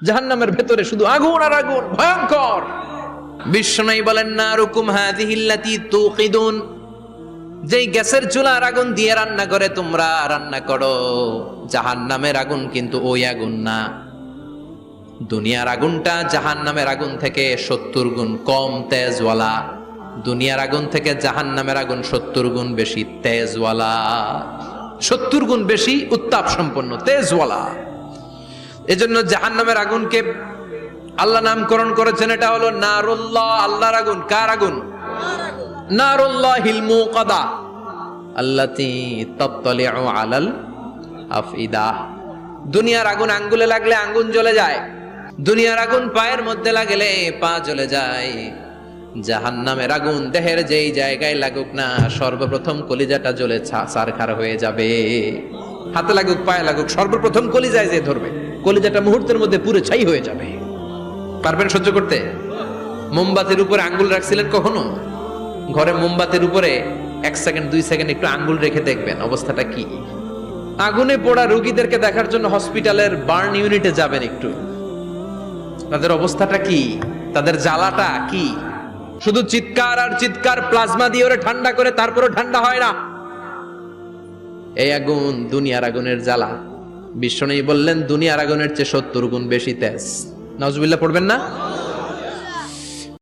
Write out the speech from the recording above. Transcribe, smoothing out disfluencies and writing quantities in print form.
জাহান্নামের ভেতরে শুধু আগুন আর আগুন, ভয়ঙ্কর। বিশ্বনবী বলেন, নারুকুম হাযিহিল্লাতী তুকিদুন, যেই গ্যাসের চুলার আগুন দিয়ে রান্না করে তোমরা রান্না করো, জাহান্নামের আগুন কিন্তু ওই আগুন না। দুনিয়ার আগুনটা জাহান্নামের আগুন থেকে 70 গুণ কম তেজওয়ালা। দুনিয়ার আগুন থেকে জাহান্নামের আগুন 70 গুণ বেশি তেজওয়ালা, 70 গুণ বেশি উত্তাপ সম্পন্ন, তেজওয়ালা। এজন্য জাহান্নামের আগুনকে আল্লাহ নামকরণ করেছেন, এটা হলো নারুল্লাহ, আল্লাহর আগুন। কার আগুন? নারুল্লাহিল মুকাদা আল্লাতী তাত্তালিউ আলাল আফইদা। দুনিয়ার আগুন আঙ্গুলে লাগলে আঙ্গুল জ্বলে যায়, দুনিয়ার আগুন পায়ের মধ্যে লাগলে পা জ্বলে যায়। জাহান্নামের আগুন দেহের যেই জায়গায় লাগুক না, সর্বপ্রথম কলিজাটা জ্বলে ছারখার হয়ে যাবে। হাতে লাগুক, পায়ে লাগুক, সর্বপ্রথম কলিজায় যে ধরবে, কলিজাটা মুহূর্তের মধ্যে পুরো ছাই হয়ে যাবে। পারবেন সহ্য করতে? মোমবাতির উপরে আঙ্গুল রাখছিলেন কখনো? ঘরে মোমবাতির উপরে 1 সেকেন্ড 2 সেকেন্ড একটু আঙ্গুল রেখে দেখবেন অবস্থাটা কি। আগুনে পোড়া রোগীদেরকে দেখার জন্য হসপিটালের বার্ন ইউনিটে যাবেন, একটু তাদের অবস্থাটা কি, তাদের জ্বালাটা কি। শুধু চিৎকার আর চিৎকার, প্লাজমা দিয়ে ওরে ঠান্ডা করে, তারপরও ঠান্ডা হয় না। এই আগুন দুনিয়ার আগুনের জ্বালা। বিশ্বনবী বললেন দুনিয়ার আগুনের চেয়ে 70 গুণ বেশি তেজ। নাউজুবিল্লাহ পড়বেন না?